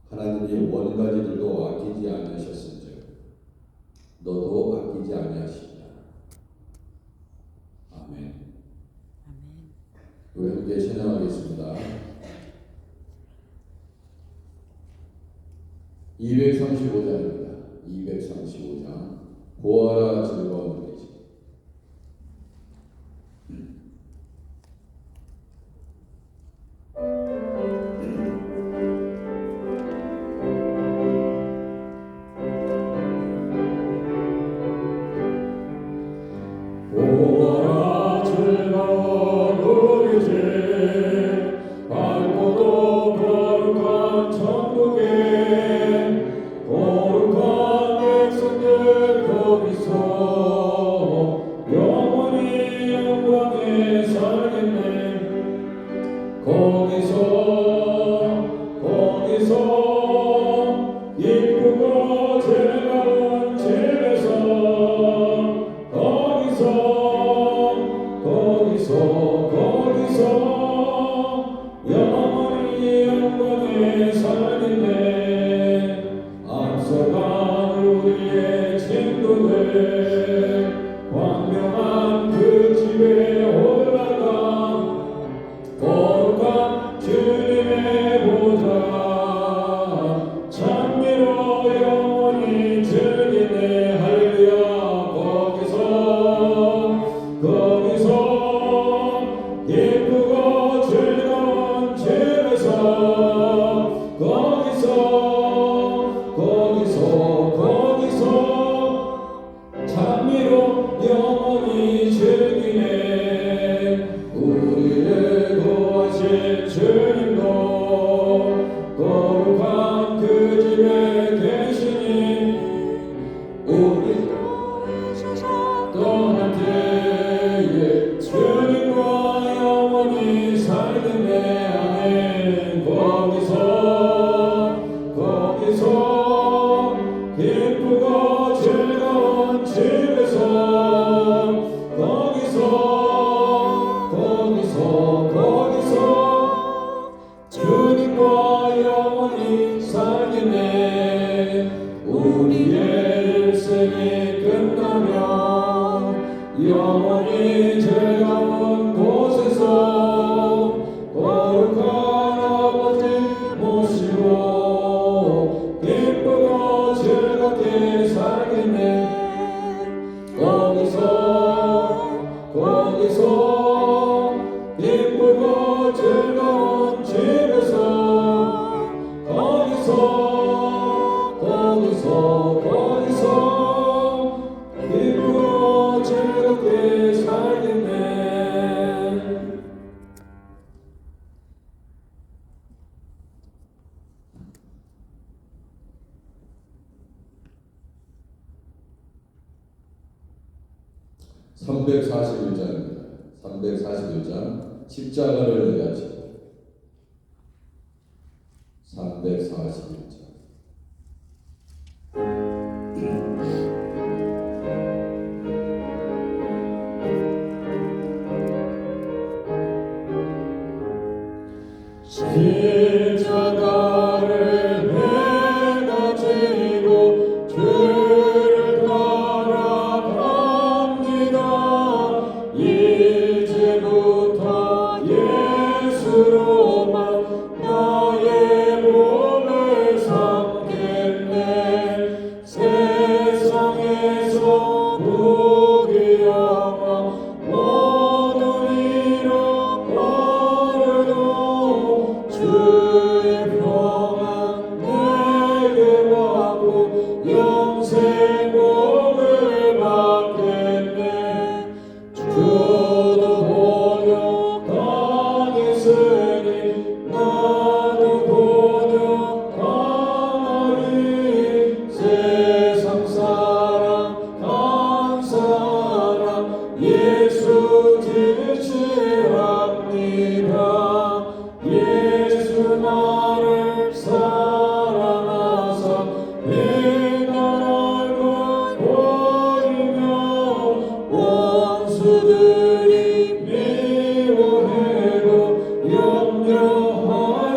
하나님이 원가지들도 아끼지 아니하셨은즉 너도 아끼지 아니하시리라. 아멘. 우리 함께 찬양하겠습니다. 235장입니다. 235장 보아라 즐거운 노래지. 보아라 즐거운 노래지 밝고도 거룩한 천국에 거룩한 백성들 거기서 영원히 영광에 살겠네. 거기서 이쁘고 즐거운 집에서 거기서 영원히 영광에 살겠네. 앞서간 우리의 친구들 광명한 그 집에 올라가 거룩한 주님의 보좌 찬미로 영원히 즐기네. 할렐루야. 거기서 예쁘고 즐거운 집에서 거기서 찬미로 영원히 즐기네. 우리를 구하신 주님도 거룩한 그 집에 계시니 우리 떠날 때에 주님과 영원히 살겠네. 아멘. 거기서 예쁘고 즐거운 집에서 거기서 주님과 영원히 살겠네. 우리의 일생이 끝나면 영원히 즐거운 곳에서 거룩한 아버지 모시고 기쁘고 즐겁게 살겠네. 거기서 기쁘고 즐거운 집에서 거기서 기쁘고 즐겁게 살겠네. (341장입니다) 341장 십자가를 의하시고 341장 십자가를 내가 지고 주를 따라갑니다. 이제부터 예수로만 나의 몸을 삼겠네. 세상에서 부귀영화 모든 잃어버려도 주의 평안 내게 받고 영생 복을 받겠네. 주도 번역당했으니 나도 번역하리. 세상 사랑 한 사랑 예수 지시합니다. 예수 나를 사랑하사 내가 얼굴 보이며 원수들이 미워해도 염려하지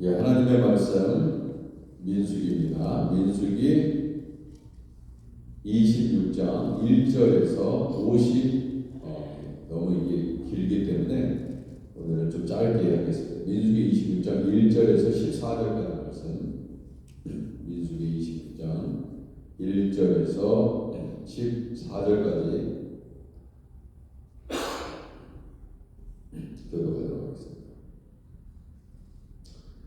예, 하나님의 말씀 민수기입니다. 민수기 26장 1절에서 50 너무 이게 길기 때문에 오늘은 좀 짧게 하겠습니다. 민수기 26장 1절에서 14절까지 말씀. 민수기 26장 1절에서 14절까지 교독하도록 하겠습니다.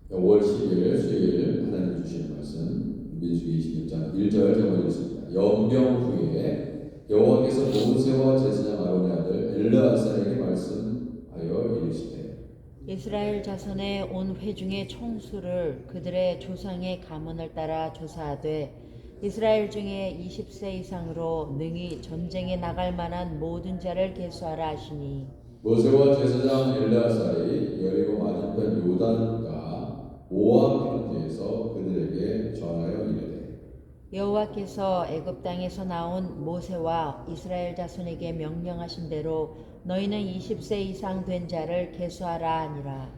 5월 10일 수요일 하나님 주시는 말씀 민수기 26장 1절 적어주겠습니다. 연병 후에 여호와께서 모세와 제사장 아론의 아들 엘르아살에게 말씀하여 이르시되 이스라엘 자손의 온 회중의 총수를 그들의 조상의 가문을 따라 조사하되 이스라엘 중에 20세 이상으로 능히 전쟁에 나갈 만한 모든 자를 계수하라 하시니 모세와 제사장 엘르아살이 여리고 맞은편 요단가 모압 평지에서 그들에게 전하여 이르되 여호와께서 애굽 땅에서 나온 모세와 이스라엘 자손에게 명령하신 대로 너희는 20세 이상 된 자를 계수하라 하니라.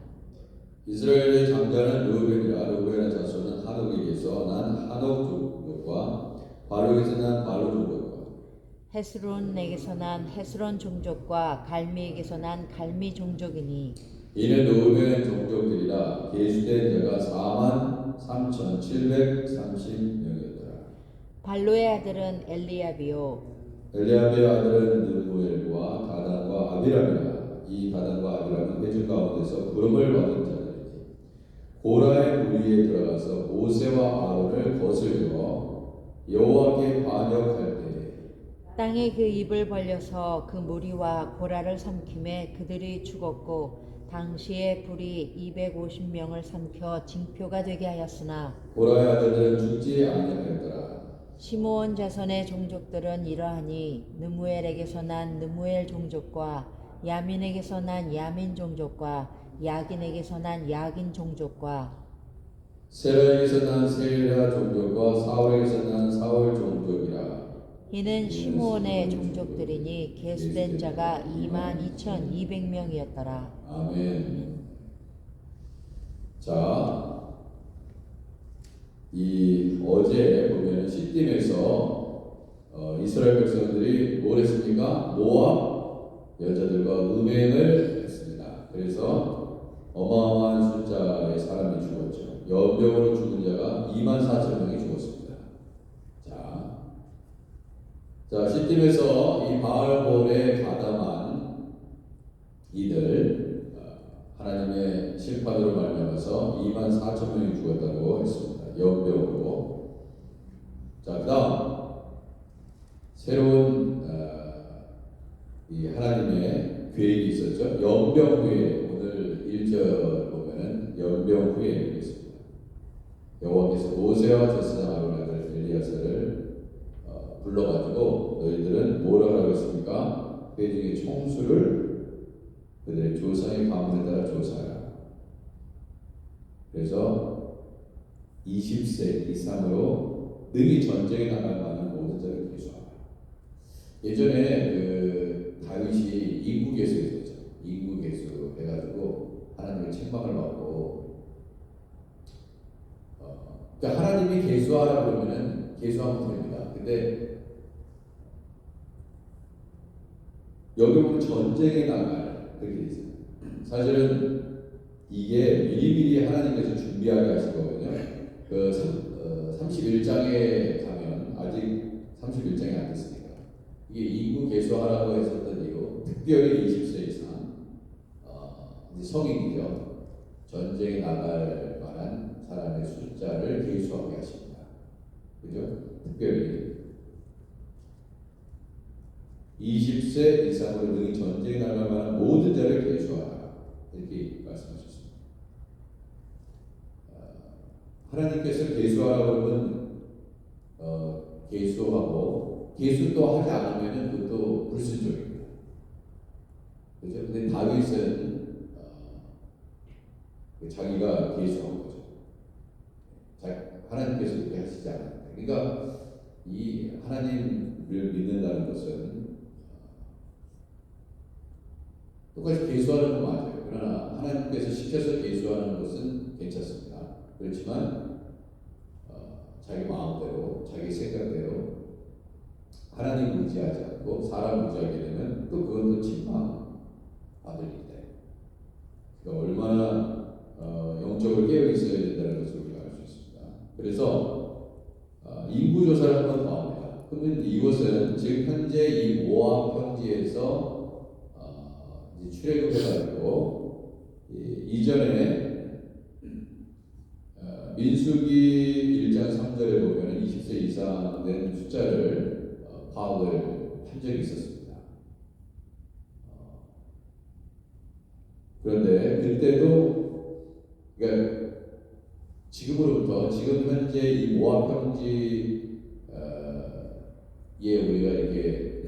이스라엘의 장자는 르우벤이라 르우벤의 자손은 한옥에게서 난 한옥 종족과 바룩에서 난 바룩 종족과 헤스론에게서 난 헤스론 종족과 갈미에게서 난 갈미 종족이니 이는 르우벤 종족들이라 계수된 자가 43,730명이었더라. 발로의 아들은 엘리압이요 엘리압의 아들은 느무엘과 다단과 아비람이라. 이 다단과 아비람은 회중 가운데서 부름을 받은 자들이니 고라의 무리에 들어가서 모세와 아론을 거슬려 여호와께 반역할 때에 땅에 그 입을 벌려서 그 무리와 고라를 삼킴에 그들이 죽었고 당시에 불이 250명을 삼켜 징표가 되게 하였으나 고라의 아들들은 죽지 아니하였더라. 시므온 자손의 종족들은 이러하니 느무엘에게서 난 느무엘 종족과 야민에게서 난 야민 종족과 야긴에게서 난 야긴 종족과 세라에게서 난 세라 종족과 사울에게서 난 사울 종족이라. 이는 시므온의 종족들이니 계수된 자가 22,200명이었더라. 아멘. 자, 이 어제 보면 시딤에서 이스라엘 백성들이 뭘 했습니까? 모압 여자들과 음행을 했습니다. 그래서 어마어마한 숫자의 사람이 죽었죠. 연병으로 죽은 자가 24,000명이 죽었습니다. 자, 시딤에서 이 바알볼에 가담한 이들 하나님의 심판으로 말미암아서 24,000명이 죽었다고 했습니다. 연병으로. 자, 그다음 새로운 이 하나님의 계획이 있었죠. 연병 후에 오늘 1절 보면은 연병 후에 이렇게 있습니다. 여호와께서 모세와 제사장 아론의 아들 엘리야사를 불러가지고 너희들은 뭐라 하라고 했습니까? 회중의 총수를 그들의 조상의 가문에 따라 조사하라. 그래서 20세 이상으로 능히 전쟁에 나갈 만한 모든 자를 계수하라. 예전에 그 다윗이 인구 계수했었죠. 인구 계수 해가지고 하나님의 책망을 받고 그러니까 하나님이 계수하라 그러면은 계수하면 됩니다. 근데 여기 보면 전쟁에 나갈 그렇게 돼 있어요. 사실은 이게 미리미리 하나님께서 준비하게 하신 거거든요. 그 31장에 가면 아직 31장이 안 됐으니까 이게 인구 계수하라고 했었던 이유 특별히 20세 이상 성인이죠. 전쟁에 나갈 만한 사람의 숫자를 계수하게 하십니다. 그죠? 특별히 20세 이상으로 능히 전쟁에 나갈 만한 모든 자를 계수하라 이렇게 말씀하셨습니다. 하나님께서 계수하라고 하면 계수하고 계수도 하지 않으면 그것도 불순종입니다. 그렇죠? 근데 다윗은 자기가 계수한 거죠. 하나님께서 그렇게 하시지 않습니다. 그러니까 이 하나님을 믿는다는 것은 똑같이 계수하는 건 맞아요. 그러나 하나님께서 시켜서 계수하는 것은 괜찮습니다. 그렇지만 자기 마음대로, 자기 생각대로 하나님 의지하지 않고 사람 의지하게 되면 또 그건 또 침방 받으니까 그러니까 얼마나 영적으로 깨어 있어야 된다는 것을 우리가 알 수 있습니다. 그래서 인구 조사를 한 번 더 합니다. 그러면 이것은 지금 현재 이 모압 평지에서 출애굽해가지고 이전에 민수기 1장 3절에 보면 20세 이상 된 숫자를 파악을 한 적이 있었습니다. 그런데 그때도 그러니까 지금으로부터 지금 현재 이 모압 평지에 우리가 이렇게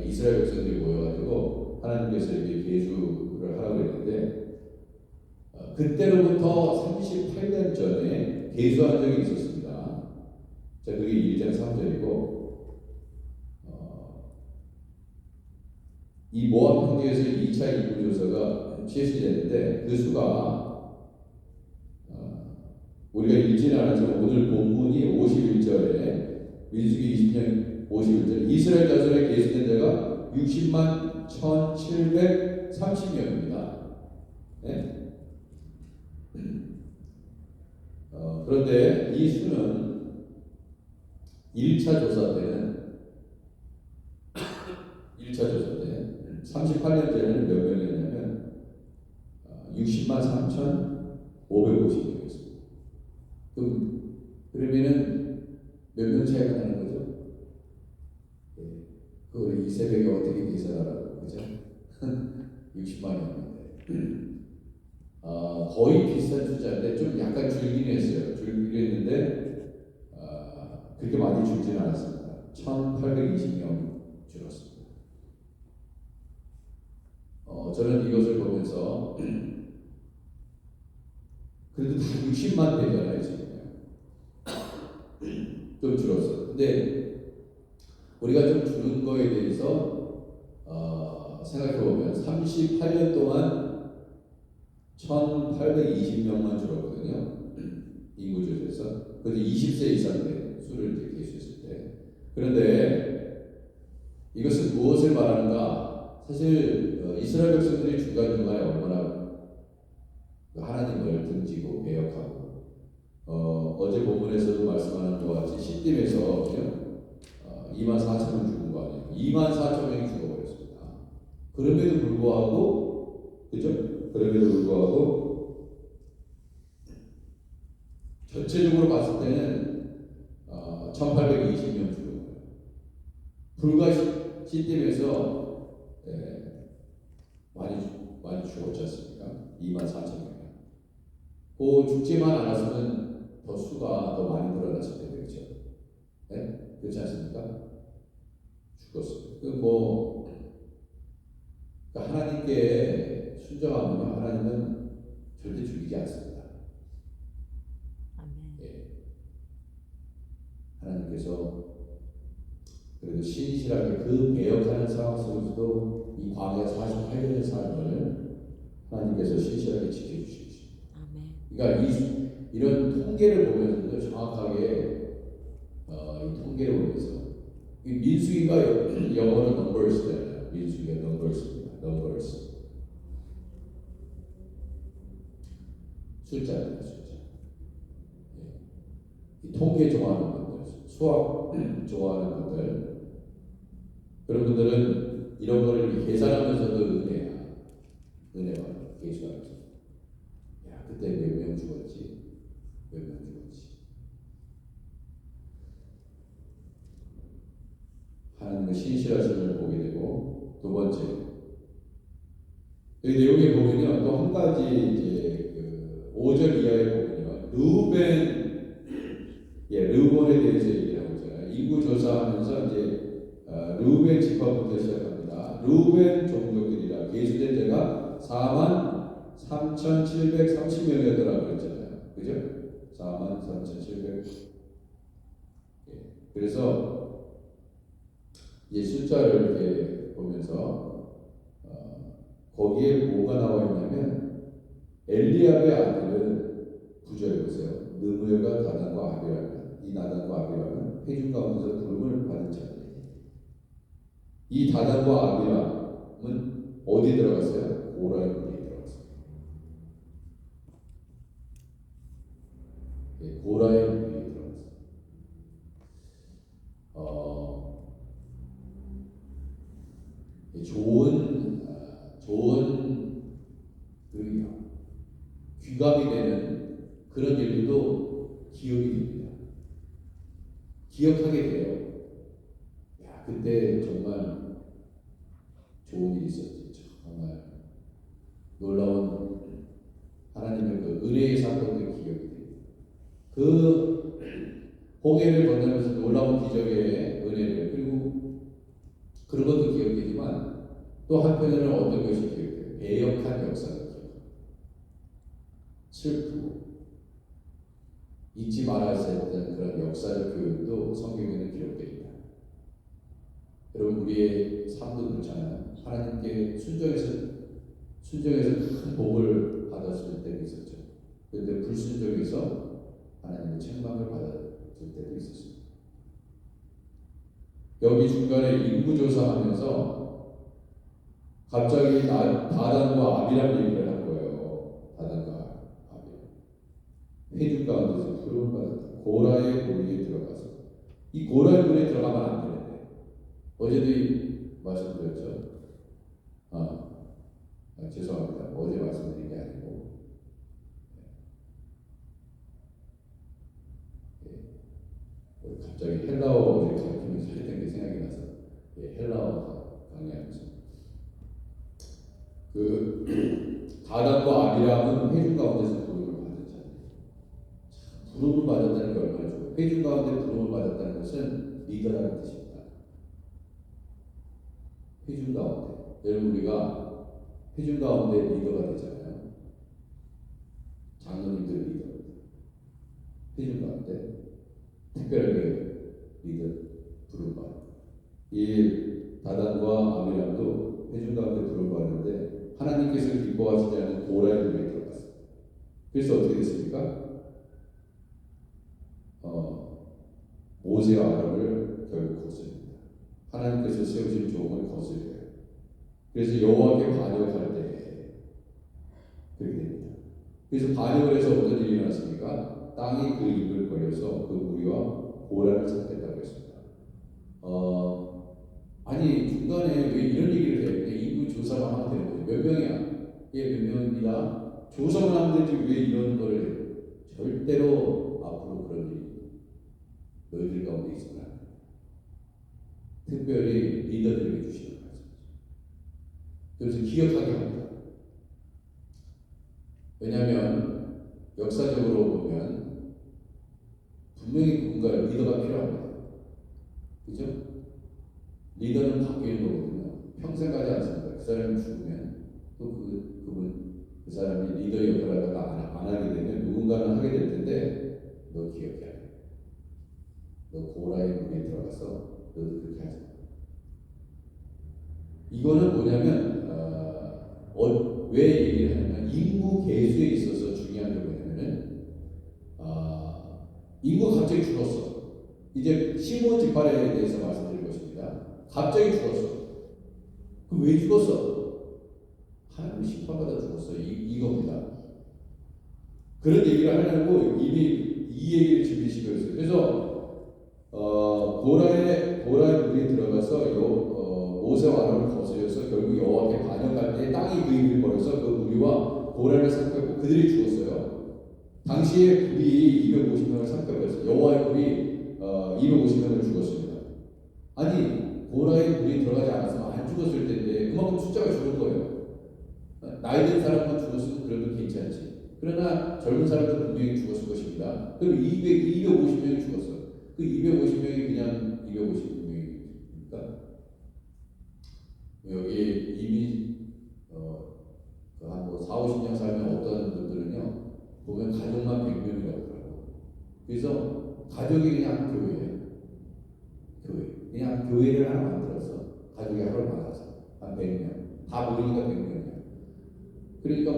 이스라엘 백성들이 모여가지고 하나님께서 이렇게 계수를 하라고 했는데 그때로부터 38년 전에 계수한 적이 있었습니다. 자, 그게 1장 3절이고 이 모압 평지에서 2차 인구 조사가 실시됐는데 그 수가 우리가 읽지는 않았지만 오늘 본문이 51절에 민수기 20년 51절 이스라엘 자손에 계수된 자가 60만 1730명입니다. 네? 그런데 이 수는 1차 조사 때는 38년 전에는 몇 명이었냐면 60만 3,550명이었습니다. 그러면은 몇 명 차이가 나는 거죠? 그 우리 이 새벽에 어떻게 계산하라고 그죠? 60만이었는데 거의 비슷한 숫자인데 좀 약간 줄긴 했어요. 줄긴 했는데 그렇게 많이 줄지는 않았습니다. 1,820명 줄었습니다. 저는 이것을 보면서 그래도 60만 되잖아요 지금. 좀 줄었어요. 근데 우리가 좀 줄은 거에 대해서 생각해보면 38년 동안 1,820명만 줄었거든요. 인구조사에서. 그런데 20세 이상 된 수를 이제 계수했을 때. 그런데 이것은 무엇을 말하는가? 사실 이스라엘 백성들이 중간중간에 얼마나 하나님을 등지고 배역하고 어제 본문에서도 말씀하는 것 같이 시딤에서 24,000명 죽은 거 아니에요. 24,000명이 죽어버렸습니다. 그럼에도 불구하고 그죠? 그럼에도 불구하고 전체적으로 봤을 때는 1,820명 죽은 거예요. 불과 시딤에서 많이 죽었지 않습니까? 24,000명. 그 죽지만 않았으면 더 수가 더 많이 늘어났을 텐데 그렇죠? 네? 그렇지 않습니까? 죽었어요. 하나님께 순종하면 하나님은 절대 죽이지 않습니다. 아멘. 예. 하나님께서 그래도 신실하게 그 배역하는 상황 속에서도 이 광야 48년의 삶을 하나님께서 신실하게 지켜주시죠. 아멘. 그러니까 이런 통계를 보면서 정확하게 이 통계를 보면서 이 민수기가 영어는 numbers잖아요. 민수기가 numbers입니다. numbers 숫자입니다. 숫자. 예. 이 통계 좋아하는 분들, 수학 좋아하는 분들, 그런 분들은 이런 거를 계산하면서도 은혜가 계수하면서 야 그때 몇 명 죽었지, 몇 명 죽었지. 하나님의 신실하심을 보게 되고 두 번째 이 내용에 보면요 또 한 가지 이제 5절 이하에 보면요 르우벤에 대해서 얘기하고 있잖아요. 인구 조사하면서 이제 르우벤 지파부터 시작합니다. 르우벤 종족들이라 계수된 자가 43,730명이었더라 그랬잖아요. 그죠? 43,700. 그래서 이 숫자를 이렇게 보면서 거기에 뭐가 나와 있냐면 엘리압의 아들은 9절에 보세요. 느무엘과 다단과 아비라면, 이 나단과 아비라면 회중 가운데서 부름을 받은 자들이니, 이 다단과 아비람은 어디 들어갔어요? 고라의 무리에 들어갔어요. 예, 고라의 무리에 들어갔어요. 좋은 그 귀감이 되는 그런 일들도 기억이 됩니다. 기억하게 돼요. 야, 그때 정말 좋은 일이 있었지. 정말 놀라운 하나님의 그 은혜의 사건도 기억이 돼요. 그 홍해를 건너면서 놀라운 기적의 은혜를, 그리고 그런 것도 기억되지만 또 한편으로는 어떤 것이 기억돼요? 배역한 역사가 기억해요. 슬프고 잊지 말아야 했던 그런 역사적 교육도 성경에는 기록됩니다. 여러분, 우리의 삶도 그렇잖아요. 하나님께 순종해서 큰 복을 받았을 때도 있었죠. 그런데 불순종해서 하나님의 책망을 받았을 때도 있었습니다. 여기 중간에 인구조사하면서 갑자기 다단과 아비람 얘기를 한 거예요. 다단과 아비람. 회중 가운데서 부름을 받았다. 고라의 무리에 들어가서. 이 고라의 무리에 들어가면 안 되는데, 어제도 말씀드렸죠. 죄송합니다. 어제 말씀드린 게 아니고, 갑자기 헬라어 어제 가르치면서 했던 게 생각이 나서, 헬라어 강의하면서 다단과 아비람은 회중 가운데서 부름을 받은 자. 부름을 받았다는 게 얼마나 좋아요. 회중 가운데 부름을 받았다는 것은 리더라는 뜻입니다. 회중 가운데. 여러분, 우리가 회중 가운데 리더가 되잖아요. 장로님들 리더. 회중 가운데 특별하게 리더 부름을 받아요. 이 다단과 아비람도 회중 가운데 부름을 받는데 하나님께서 기뻐하시지 않는 고라의 무리에 들어갔어요. 그래서 어떻게 됐습니까? 모세와 아론을 결국 거스릅니다. 하나님께서 세우신 종을 거스려요. 그래서 여호와께 반역할 때 그렇게 됩니다. 그래서 반역을 해서 어떤 일이 일어났습니까? 땅이 그 입을 벌려서 그 무리와 고라를 삭했다고 했습니다. 아니, 중간에 왜 이런 얘기를 해요? 그냥 인구 조사만 하면 되는 거죠. 몇 명이야? 몇 명입니다. 조사만 하면 되지 왜 이런 거를 해요? 절대로 앞으로 그런 일이 너희들 가운데 있으면 안 돼요. 특별히 리더들에게 주시는 말씀이죠. 그래서 기억하게 합니다. 왜냐하면 역사적으로 보면 분명히 누군가 리더가 필요합니다. 그죠? 리더는 바뀌는 거거든요. 평생 가지 않습니다. 그 사람이 죽으면 또 그 사람이 리더 역할을 하다가 안 하게 되면 누군가는 하게 될 텐데, 너 기억해야 돼. 너 고라의 문에 들어가서 너도 그렇게 하자. 이거는 뭐냐면 왜 얘기를 하냐면 인구 계수에 있어서 중요한 게 뭐냐면은 인구가 갑자기 줄었어. 이제 시몬 지파에 대해서 말씀드릴 것입니다. 갑자기 죽었어. 그럼 왜 죽었어? 하나님 심판받아 죽었어. 이겁니다. 그런 얘기를 하려고 이미 이 얘기를 준비시키고 있어요. 그래서 고라의 무리에 들어가서 모세와 아론을 거스려서 결국 여호와께 반역할 때 땅이 그 입을 벌여서 그 무리와 고라를 삭혔고 그들이 죽었어요. 당시에 불이 250명을 삭혀버렸어요. 여호와의 불이 250명을 죽었습니다. 아니, 고라의 불이 들어가지 않았으면 안 죽었을 텐데 그만큼 숫자가 줄은 거예요. 나이 든 사람만 죽었으면 그래도 괜찮지. 그러나 젊은 사람도 분명히 죽었을 것입니다. 그럼 250명이 죽었어요. 그 250명이 그냥 250명이니까 여기 이미 한 4-50년 살면 어떤 분들은요 보면 가족만 100명이라고 그러고, 그래서 가족이 그냥 교회예요. 그냥 교회를 하나 만들어서 가족이 하루를 만나서 한 100명 다 모이니까 100명이에요. 그러니까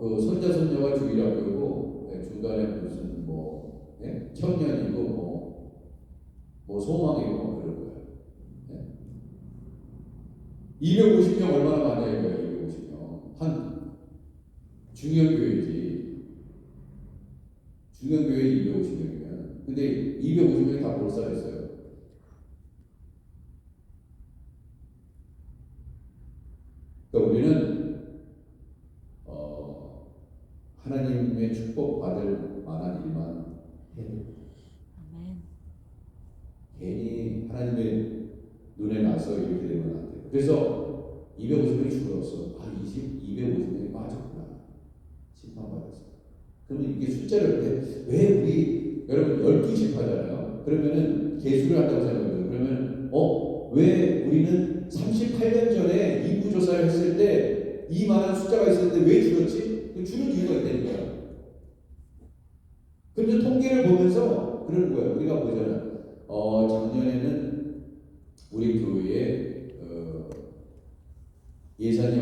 그 손자 손녀가 주일하고 중간에 무슨 청년이고 소망이고 그런 거예요. 250명 얼마나 많아요? 250명 한 중형교회지. 중형교회 250명이면 근데 250명이 다 몰살했어요. 그러니까 우리는 하나님의 축복 받을 만한 일만 해야 돼요. 아멘. 괜히 하나님의 눈에 나서 이렇게 되면 안 돼요. 그래서 250명이 죽었어. 250명이 빠졌구나. 심판받았어. 그러면 이게 숫자를 왜 우리 여러분 12집 하잖아요. 그러면은 개수를 한다고 생각해요. 그러면 왜 우리는 38년 전에 인구조사를 했을 때 이만한 숫자가 있었는데 왜 줄었지? 줄은 이유가 있다니까요. 그래서 통계를 보면서 그러는 거예요. 우리가 보잖아요. 작년에는 우리 교회에 예산이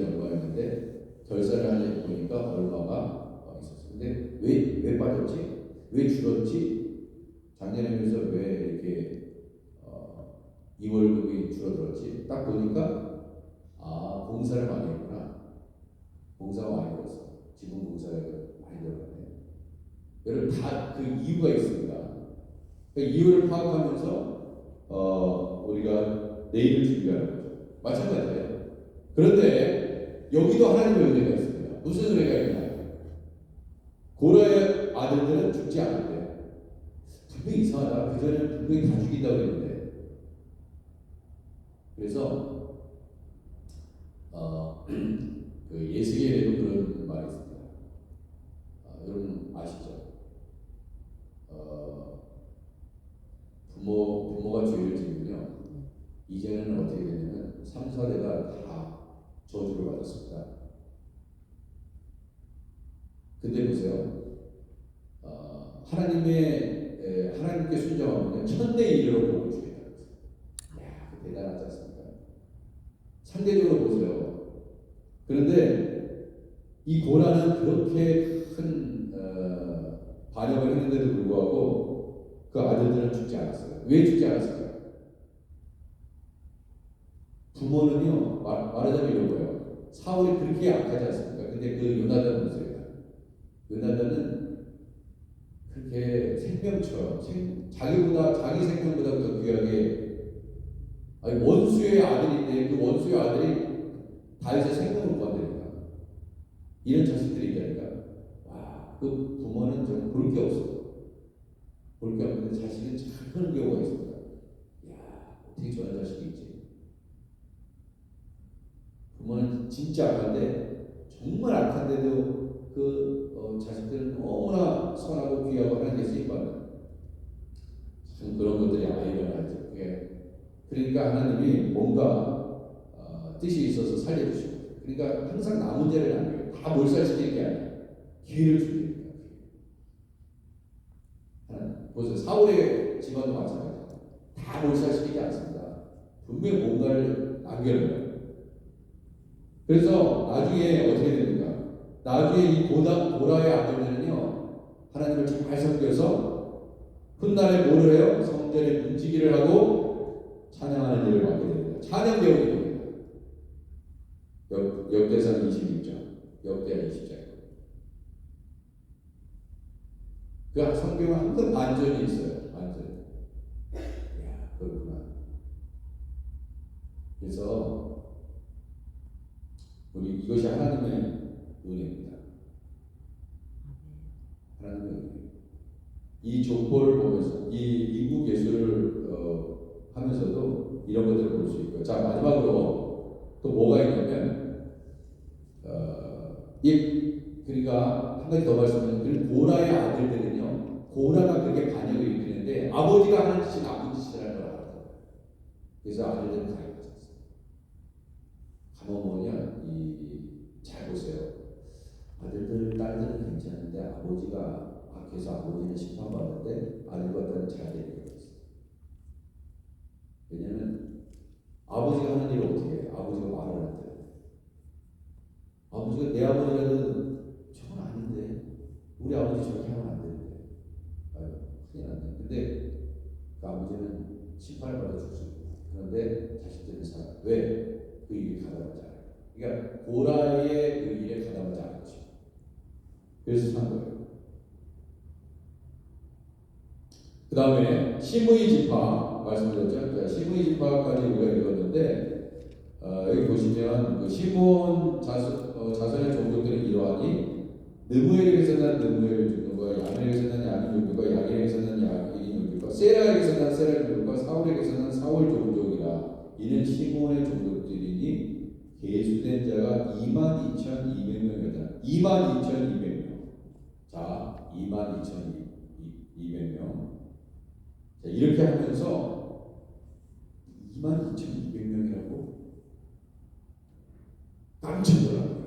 얼마였는데 결산을 하려고 보니까 얼마가 있었어요. 근데 왜 빠졌지? 왜 줄었지? 작년에 비해서 왜 이렇게 2월급이 줄어들었지? 딱 보니까 공사를 많이 했구나. 공사가 많이 들었어. 지분 공사가 많이 들어갔네. 여러분 다 그 이유가 있습니다. 그 이유를 파악하면서 우리가 내일을 준비하는 거죠. 마찬가지예요. 그런데 여기도 하나님의 은혜가 있습니다. 무슨 은혜가 있나요? 고라의 아들들은 죽지 않았대요. 분명히 이상하다. 그전에는 분명히 다 죽인다고 했는데. 그래서 그 예수계에도 그런 말이 있습니다. 여러분 아시죠? 부모가 죄를 지으면요, 이제는 어떻게 되냐면 3, 4대가 다 저주를 받았습니다. 근데 보세요. 하나님께 순종하면 1000대 1로 복을 주겠다는 거예요. 이야, 대단하지 않습니까? 상대적으로 보세요. 그런데 이 고라는 그렇게 큰 반역을 했는데도 불구하고 그 아들들은 죽지 않았어요. 왜 죽지 않았을까요? 부모는요, 말하자면 이런 거예요. 사울이 그렇게 약하지 않습니까? 근데 그 요나단은 보세요. 요나단은 그렇게 생명처럼 자기 생명보다 더 귀하게, 원수의 아들인데 그 원수의 아들이 다윗의 생명을 구한다니까. 이런 자식들이 있다니까. 와, 그 부모는 좀 볼 게 없어. 볼 게 없는데 자식은 잘 크는 경우가 있습니다. 야, 어떻게 저런 자식이 있지? 부모는 진짜 악한데, 정말 악한데도 그 자식들은 너무나 선하고 귀하고 하나님께 쓰임받는 참 그런 것들이 아이를 하죠. 그러니까 하나님이 뭔가 뜻이 있어서 살려주시고, 그러니까 항상 남은 죄를 안 해요. 다 몰살시키는 게 아니에요. 기회를 주십니다. 보세요. 사울의 집안도 마찬가지예요. 다 몰살시키지 않습니다. 분명히 뭔가를 남겨놓아요. 그래서 나중에 어떻게 됩니까? 나중에 이 고라의 아들들은요, 하나님을 잘 섬겨서 훗날에 뭐를 해요? 성전에 문지기를 하고 찬양하는 일을 맡게 됩니다. 찬양 배우게 됩니다. 역대상 26장, 역대하 20장. 그 성경은 항상 반전이 있어요. 반전. 이야, 그렇구나. 그래서 우리 이것이 하나님의 은혜입니다. 하나님의 은혜. 이 족보를 보면서 이 인구 계수를 하면서도 이런 것들을 볼 수 있고요. 자, 마지막으로 또 뭐가 있냐면 그러니까 한 가지 더 말씀드리면 고라의 아들들은요, 고라가 그렇게 반역을 일으키는데 아버지가 하는 짓이 나쁜 짓이라는 걸 알아요. 그래서 아들들은 가해하셨어요. 가만 보면 잘 보세요. 아들들, 딸들은 괜찮은데 아버지가 악해서 아버지는 심판받는데 아들과 딸은 잘 되는 게 있어요. 왜냐하면 아버지가 하는 일을 어떻게 해요? 아버지가 말을 안 해요. 아버지가 내 아버지라도 저건 아닌데 사람들한테 자식들을 사랑. 왜? 그 일에 가담하지 않아요. 그러니까 고라의 그 일에 가담하지 않은 것입니다. 그래서 산 거예요. 그 다음에 시므이 지파 말씀드렸죠. 시므이 지파까지 우리가 읽었는데 여기 보시면 그 시몬 자손의 종족들은 이러하니 느무엘에게서 난 느무엘 종족과 야민에게서 난 야민 종족과 야긴에게서 난 야긴 종족과 세라에게서 난 세라 종족과 사울에게서 난 사울 종족이라. 이는 시몬의 종족들이니 계수된 자가 22,200명이었다. 22,200명. 자, 22,200명. 자, 이렇게 하면서 22,200명이라고 깜짝 놀란 거예요.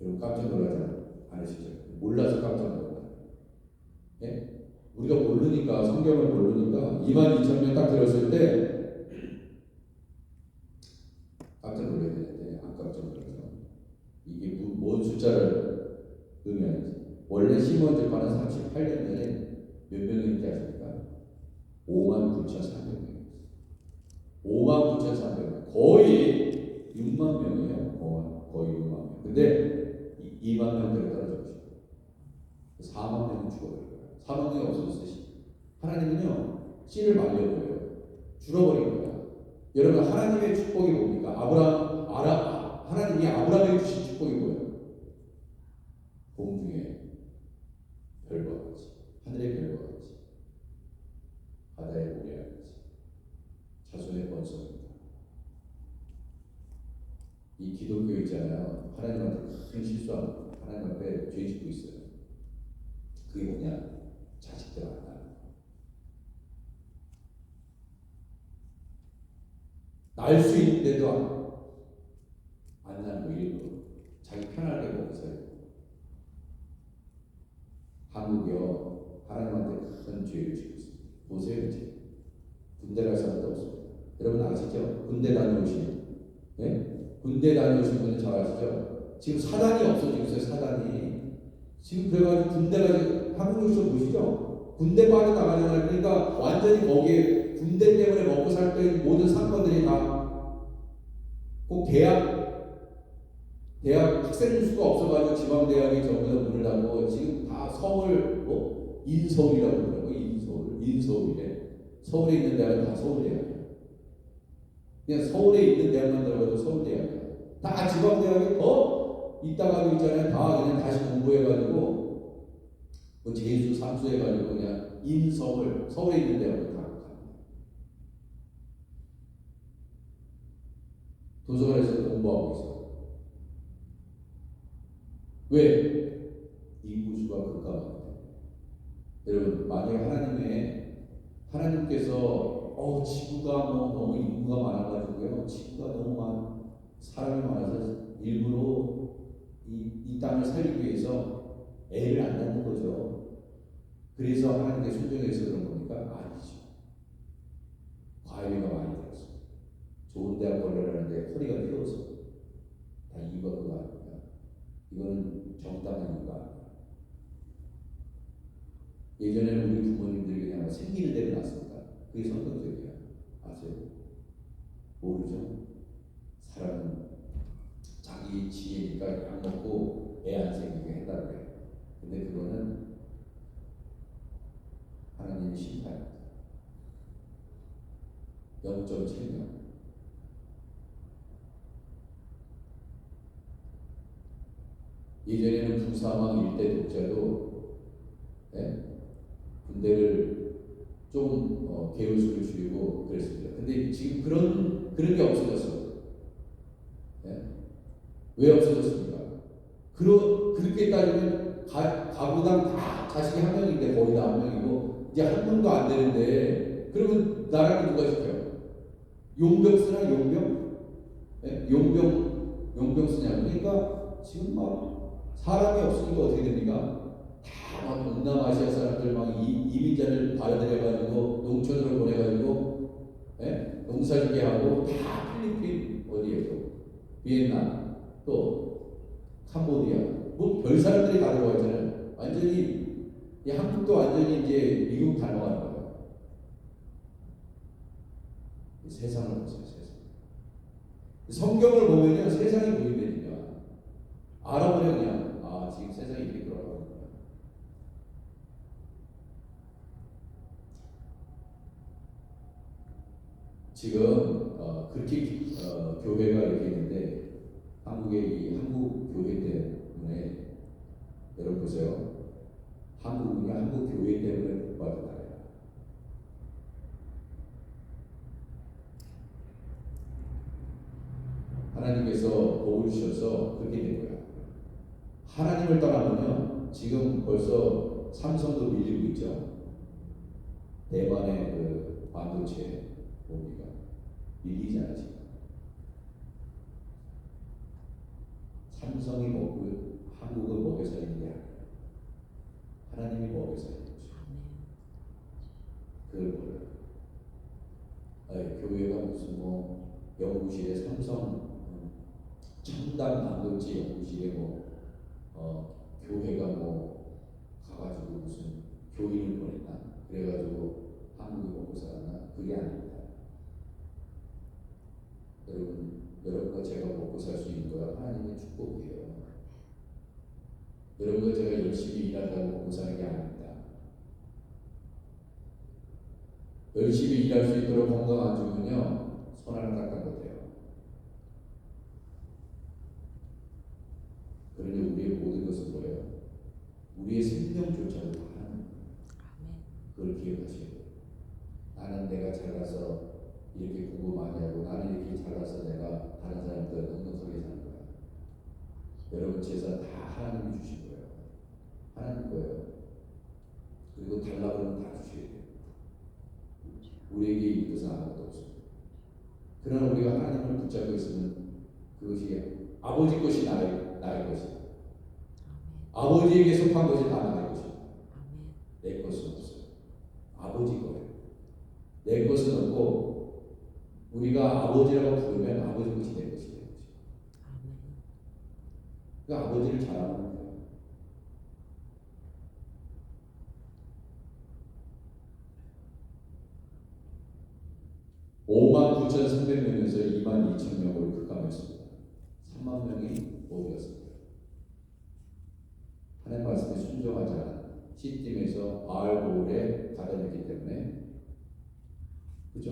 여러분 깜짝 놀라지 않으시죠? 몰라서 깜짝 놀라요. 예? 우리가 모르니까, 성경을 모르니까 22,000명 딱 들었을 때 깜짝 놀라야 되는데 안 깜짝 놀라서 이게 뭔 숫자를 의미하는지. 원래 시몬 지파는 38년 전에 몇 명인지 아십니까? 59,300명이었어요. 59,300명. 거의 6만 명이에요. 거의 6만 명. 근데 2만 명대로 떨어졌죠. 4만 명은 죽어버린 거예요. 4만 명이 없어졌어요. 하나님은요, 씨를 말려버려요. 줄어버린 거야. 여러분, 하나님의 축복이 뭡니까? 하나님이 아브라함에게 주신 축복이 뭐예요? 공중에 별과 같이, 하늘의 별과 같이, 바다의 모래와 같이, 자손의 번성입니다. 이 기독교 있잖아요. 하나님한테 큰 실수하고 하나님 앞에 죄 짓고 있어요. 그게 뭐냐? 자식들 안 낳는 거. 날 수 있는데도 안 낳는 거. 일부러 자기 편하게 먹어서요. 한국이요, 하나님한테 큰 죄를 지고 있습니다. 보세요, 이제 군대 갈 사람도 없습니다. 여러분 아시죠? 군대 다녀오신, 예? 군대 다녀오신 분은 잘 아시죠? 지금 사단이 없어지고 있어요. 사단이 지금 그래가지고 군대 가지고 한국 뉴스 보시죠? 군대 빠져나가잖아요. 그러니까 완전히 거기에 군대 때문에 먹고 살 때 모든 사건들이 다 꼭 대학 학생 수가 없어가지고 지방 대학이 전부 다 문을 닫고 지금 다 서울 인서울이라고 그러더라고요. 인서울이래. 서울에 있는 대학은 다 서울대학이야. 그냥 서울에 있는 대학만 들어가도 서울대학이야. 다 지방 대학에 더 있다가도 있잖아요. 다 그냥 다시 공부해가지고 재수 삼수해가지고 그냥 서울에 있는 대학을 다 갑니다. 도서관에서 공부하고 있어. 왜? 인구수가 급감합니다. 여러분, 만약에 하나님께서 지구가 너무 인구가 많아가지고요, 지구가 너무 사람이 많아서 일부러 이 땅을 살리기 위해서 애를 안 낳는 거죠. 그래서 하나님께 순종해서 그런 겁니까? 아니죠. 과외비가 많이 들었어. 좋은 대학 걸려라는데 허리가 휘어서 다 이유가 그거 아닙니까? 이거는 정당한 이유가 아닙니다. 예전에는 우리 부모님들이 그냥 생기는 대로 낳습니다. 그게 성경적이야. 아세요? 모르죠? 사람은 자기 지혜니까 약 먹고 애 안 생기게 해달라고 해요. 근데 그거는 하나님의 심판입니다. 0.7명. 예전에는 부사망 일대 독자도 군대를 좀 개울수를 줄이고 그랬습니다. 근데 지금 그런 게 없어졌어요. 왜 없어졌습니까? 그렇게 따지면 가구당 다 자식이 한 명인데 거의 다 한 명이고 이제 한 명도 안 되는데 그러면 나라를 누가 지켜요? 용병 쓰나 용병? 용병 쓰냐? 그러니까 지금 사람이 없으니까 어떻게 됩니까? 다 동남아시아 사람들 이민자를 받아들여가지고 농촌으로 보내가지고 농사짓게 하고 다 필리핀 어디에서 비엔나 또 캄보디아 별 사람들이 다 들어와 있잖아요. 완전히 한국도 완전히 이제 미국 닮아가는 거예요. 이 세상을 보세요. 세상. 성경을 보면요, 세상이 보이니까 알아버려 그냥. 아, 지금 세상이 이렇게 돌아가고 있구나. 지금 그렇게 교회가 이렇게 있는데 한국의 이 한국 교회 때문에 여러분 보세요. 한국은요, 한국 교회 때문에 못 받은 나라예요. 하나님께서 복을 주셔서 그렇게 된 거야. 하나님을 떠나면요, 지금 벌써 삼성도 밀리고 있죠. 대만의 그 반도체 뭡니까? 밀리잖아 지금. 삼성이 먹고 한국을 먹여 살리는 게 아니에요. 하나님이 먹여 살리는 거죠. 그걸 몰라요. 아니, 교회가 무슨 뭐 연구실에 삼성 첨단 반도체 연구실에 교회가 가가지고 무슨 교인을 보냈나? 그래가지고 한국이 먹고 살았나? 그게 아닙니다. 여러분과 제가 먹고 살 수 있는 거야 하나님의 축복이에요. 여러분과 제가 열심히 일한다고 먹고 사는 게 아닙니다. 열심히 일할 수 있도록 건강 안 주면요, 손 하나 닦아 못해요. 그러니 우리의 모든 것은 뭐예요? 우리의 생명조차도 다 하는 거예요. 그걸 기억하셔야 돼요. 나는 내가 잘나서 이렇게 공부 많이 하고, 나는 이렇게 잘나서 내가 다른 사람들 넉넉하게 사는 거야. 여러분 재산 다 하나님이 주신 거예요. 하나님 거예요. 그리고 달라고 하면 다 주셔야 돼요. 우리에게 이 것은 아무것도 없습니다. 그러나 우리가 하나님을 붙잡고 있으면 그것이 아버지 것이 나의 것이다. 아버지에게 속한 것이 다 나의 것이다. 내 것은 없어요. 아버지 거예요. 내 것은 없고, 우리가 아버지라고 부르면 아버지 것이 내 것이 되는 거죠. 그러니까 아버지를 자랑하는 거예요. (5만 9,300명에서 2만 2천 명으로 급감했습니다. 3만 명이 어디 갔습니까? 하나님 말씀에 순종하지 않은 시딤에서 바알보울에 가다녔기 때문에, 그죠?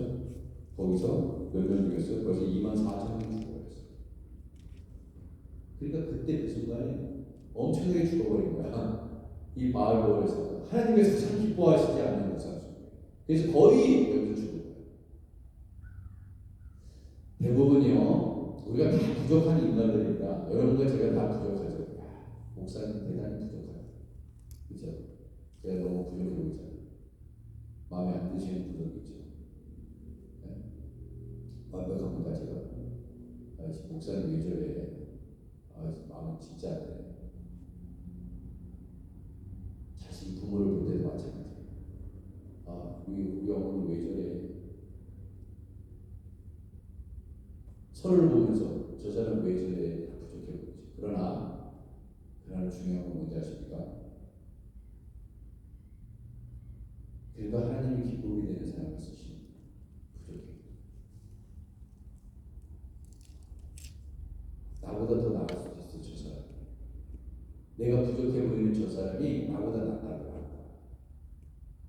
거기서 몇 명 중에서 벌써 2만 4천 명이 죽어버렸어요. 그러니까 그때 그 순간에 엄청나게 죽어버린 거야. 이 바알보울에서 하나님께서 참 기뻐하시지 않는 것을. 그래서 거의 여기서 죽은 거예요. 대부분이요, 우리가 다 부족한 인간들입니다. 여러분과 제가 다 부족하죠. 목사님 대단히 부족하죠. 그죠? 제가 너무 부족해 보이잖아요. 마음에 안 드시는 부족이 있죠. 네? 완벽합니다, 제가. 목사님 왜 저래? 마음이 진짜 안 돼. 자식 부모를 볼 때도 마찬가지예요. 우리 어머니 왜 저래? 서로를 보면서 저 사람 왜 저래? 다 부족해 보이죠. 그러나 중요한 건 뭔지 아십니까? 그래도 하나님이 기쁨이 되는 사람을 쓰시는 부족해. 나보다 더 나을 수도 있어, 저 사람. 내가 부족해 보이는 저 사람이 나보다 낫다고 한다.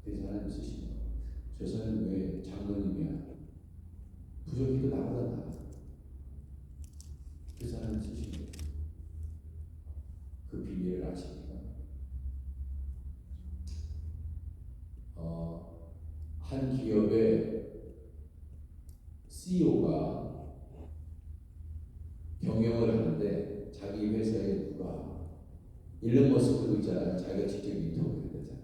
그래서 하나님 쓰시는 거예요. 저 사람은 왜 장로님이야? 부족해도 나보다 나아. 그 사람을 쓰시는 거예요. 그 비밀을 아십니까? 한 기업의 CEO가 경영을 하는데 자기 회사에 누가 일론 머스크도 있잖아요. 자기가 직접 인터뷰를 했잖아요.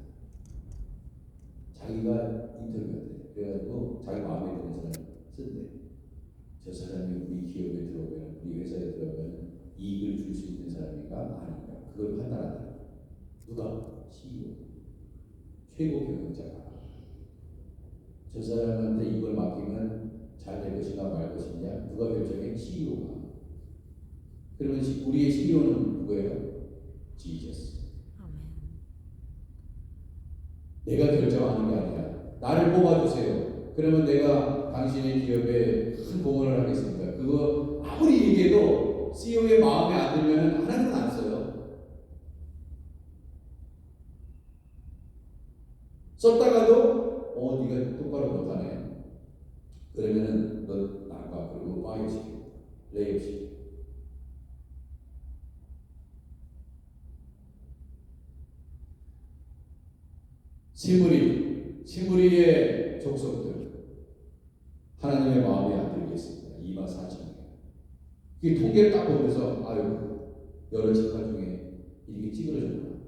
자기가 인터뷰를 해. 그래가지고 자기 마음에 드는 사람 쓴대. 저 사람이 우리 기업에 들어오면, 우리 회사에 들어오면 이익을 줄 수 있는 사람인가 아닌가, 그걸 판단한다. 누가? CEO, 최고 경영자가. 저 사람한테 이걸 맡기면 잘 될 것인가 말 것이냐, 누가 결정해? CEO가. 그러면 우리의 CEO는 누구예요? 지저스. 내가 결정하는 게 아니라 나를 뽑아주세요. 그러면 내가 당신의 기업에 큰 공헌을 하겠습니다. 그거 아무리 얘기해도 CEO의 마음에 안 들면 하나님은 안 써요. 썼다가도 네가 똑바로 못하네. 그러면은 너 나가. 그리고 파이어 시키고 레이업 시키고. 시므리의 족속들 하나님의 마음에 안 들겠습니다. 24,000명. 이 통계를 딱 보면서 아유 여러 집화 중에 이게 찌그러졌구나.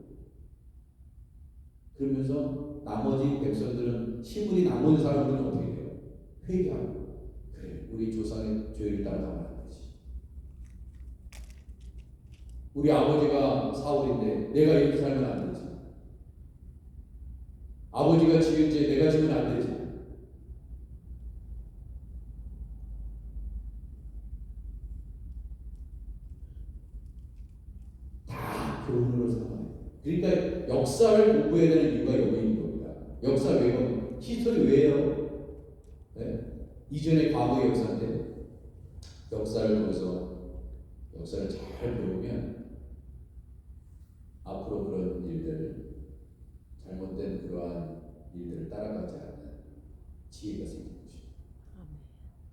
그러면서 나머지 백성들은 시므리 남은 사람들은 어떻게 돼요? 회개하고 그래 우리 조상의 죄를 따라가면 안 되지. 우리 아버지가 사울인데 내가 이렇게 살면 안 되지. 아버지가 지은 죄 내가 지면 안 되지. 다 교훈으로 삼아요. 그러니까 역사를 공부해야 되는 이유가 여기 있는 겁니다. 역사 외우면 히스토리 왜요? 네? 이전의 과거의 역사인데 역사를 통해서 역사를 잘 배우면 앞으로 그런 일들을 잘못된 그러한 일들을 따라가지 않는 지혜가 생기는 것입니다.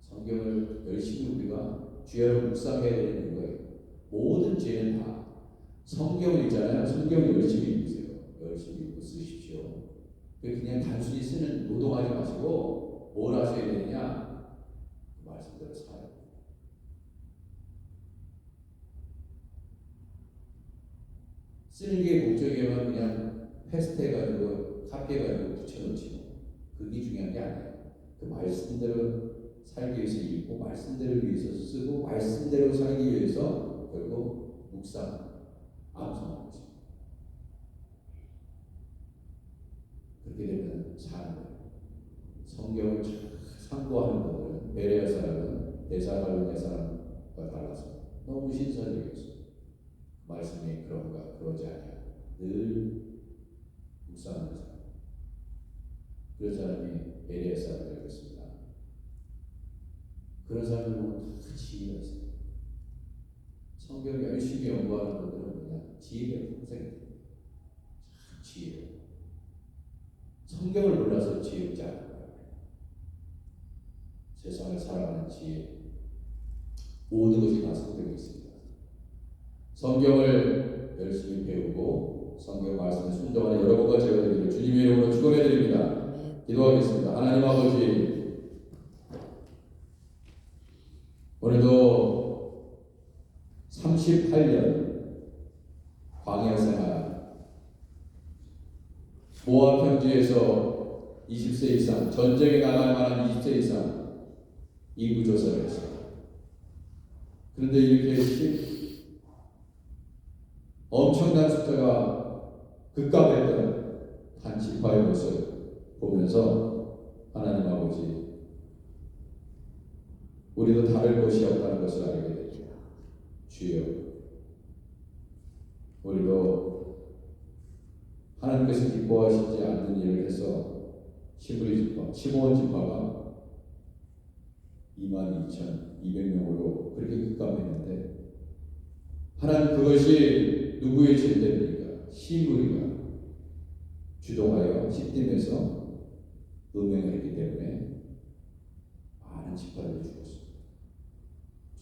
성경을 열심히 우리가 주야로 묵상해야 되는 이유가 모든 죄는 다 성경을 읽잖아요. 성경 열심히 읽으세요. 열심히 읽고 쓰십시오. 그냥 단순히 쓰는 노동하지 마시고 뭘 하셔야 되느냐? 그 말씀대로 살아요. 쓰는 게 목적이면 그냥 패스트해가지고 카피해가지고 붙여놓지. 그게 중요한 게 아니에요. 그 말씀대로 살기 위해서 읽고 말씀대로 위해서 쓰고 말씀대로 살기 위해서 결국 묵상, 암송하는 거죠. 그렇게 되면 사는 거예요. 성경을 참고하는 분들은 베레아 사람은 데살로니가 사람과 달라서 너무 신선적이었어요. 말씀이 그런가 그러지 않냐 늘 묵상하는 사람. 그런 사람이 베레아 사람이 되겠습니다. 그런 사람을 보면 다 지혜가 있어요. 성경 열심히 연구하는 분들은 뭐냐 지혜가 평생 참 지혜예요. 성경을 몰라서 지혜롭지 않은 거예요. 세상을 살아가는 지혜 모든 것이 다 성경에 있습니다. 성경을 열심히 배우고 성경 말씀에 순종하는 여러분과 제가 되기를 주님의 이름으로 축원해 드립니다. 기도하겠습니다. 하나님 아버지, 오늘도 38년 광야 생활 모압 현지에서 20세 이상 전쟁에 나갈 만한 20세 이상 인구 조사를 했어요. 그런데 이렇게 엄청난 숫자가 급감했던 한 지파의 모습을 보면서 하나님 아버지 우리도 다를 것이 없다는 것을 알게 됩니다. 주여 우리도 하나님께서 기뻐하시지 않는 일을 해서 시므리 지파, 시므온 지파가 22,200명으로 그렇게 급감했는데 하나님 그것이 누구의 죄입니까? 시므리가 주동하여 시딤에서 음행을 했기 때문에 많은 지파들이 죽었습니다.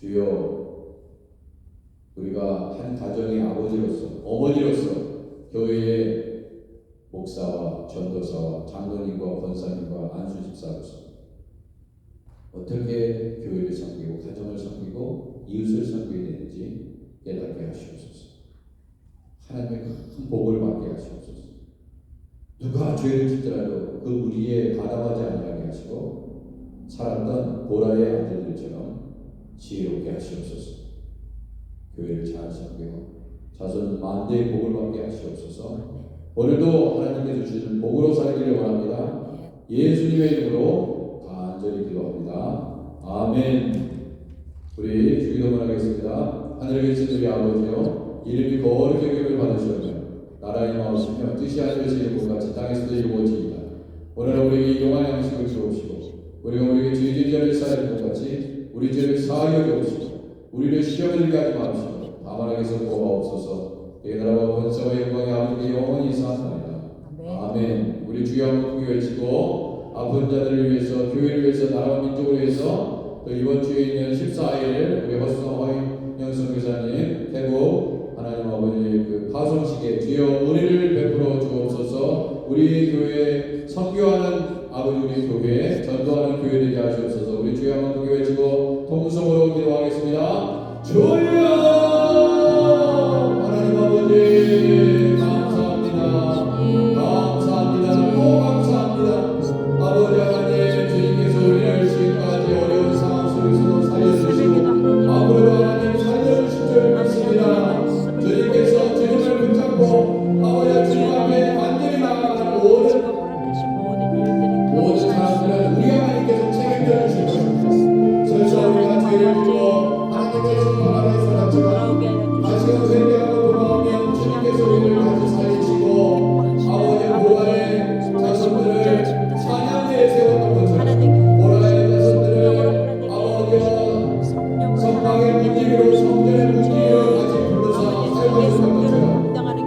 주여 우리가 한 가정의 아버지로서 어머니로서 교회의 목사와 전도사와 장로님과 권사님과 안수집사로서 어떻게 교회를 섬기고 가정을 섬기고 이웃을 섬기게 되는지 깨닫게 하시옵소서. 하나님의 큰 복을 받게 하시옵소서. 누가 죄를 짓더라도 그 무리에 가담하지 아니하게 하시고 살았던 고라의 아들들처럼 지혜롭게 하시옵소서. 교회를 잘 섬기고 자손 만대의 복을 받게 하시옵소서. 오늘도 하나님께서 주시는 복으로 살기를 원합니다. 예수님의 이름으로 간절히 기도합니다. 아멘. 우리 주기도문 하겠습니다. 하늘에 계신 우리 아버지여, 이름이 거룩히 여김을 받으시오며 나라의 마음이시며 뜻이 하늘에서 이루고 같이 땅에서도 이루어지이다. 오늘 우리에게 일용할 양식을 주옵시고 우리가 우리에게 죄진자를 사하는 것 같이 우리 죄를 사하여 주옵시고 우리를 시험에 들게 하지 마옵시고 다만 하게서 구하옵소서. 이 나라와 권세와 영광이 아버지께 영원히 사옵나이다. 아멘. 우리 주여 한번 크게 외치고 아픈 자들을 위해서, 교회를 위해서, 나라와 민족을 위해서 또 이번 주에 있는 14일 우리 허수성 화영 선교사님 태국 하나님 아버지 그 파송식에 주여 은혜를 베풀어 주옵소서. 우리 교회 선교하는 아버지 우리 교회 전도하는 교회 되게 하시옵소서. 우리 주여 한번 크게 외치고 통성으로 기도하겠습니다. 주여 하나님 아버지 감사합니다. 감사합니다. 또 감사합니다. 아버지 하나님 주님께서 우리를 지금까지 어려운 상황 속에서도 살려주시고 앞으로도 하나님 살려주실 줄 믿습니다. 주님께서 주님을 붙잡고 아버지 주님 앞에 완전히 나아가는 모든 사람들은 우리 하나님께서 책임져 주실 것입니다. 설사 우리가 죄를 지고 하나님의 심판 아래 살았지만 다시금 회개하고 돌아오면 주님께서 우리를 다시 살리시고 아버지 보라의 자손들을 찬양대에 세웠던 것처럼 보라의 자손들을 아버지와 성막의 문지기로 성전의 문지기로 다시 불러서 세워주는 것처럼 아버지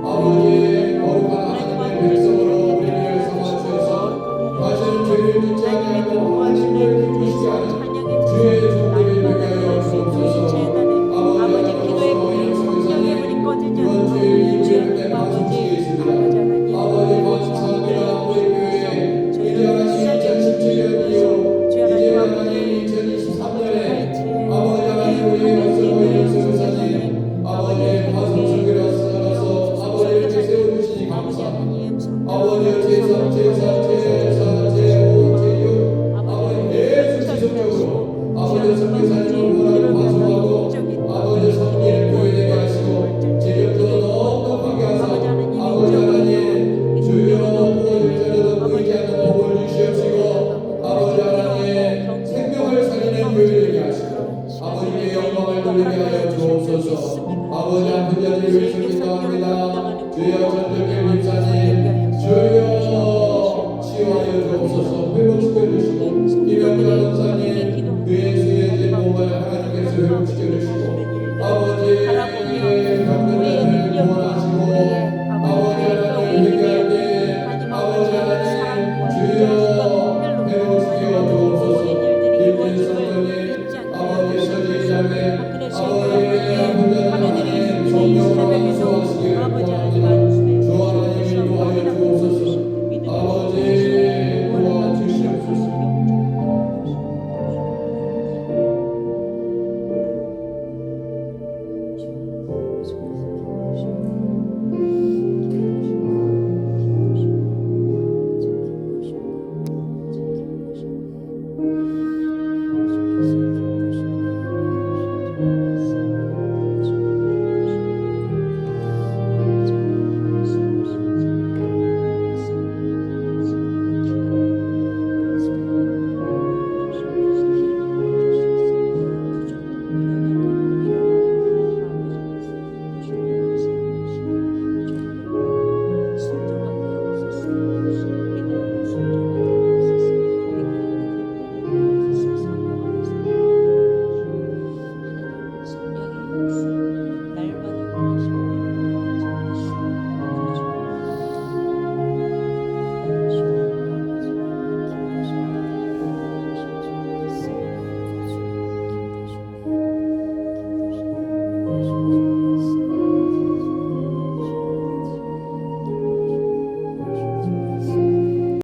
거룩한 하나님의 백성으로 우리를 삼아주셔서 다시는 죄를 짓지 아니하고 하나님을 기쁘시게 하는 주의 종들이 되게 하여 주옵소서. 아버지 기도의 문이 성령의 문이 꺼지지 않고 주의 방송식에 있습니다. 아버지 감사합니다. 우리 교회 이제 하나님 2017년 이후 이제 하나님 2023년에 아버지 하나님 우리 원성의 선교사님 아버지 파송선교를 살아서 아버지 이렇게 세워주시니 감사합니다. 아버지 제3, 제4, 제5, 제6 아버지 계속 지속적으로 아버지 선교사님을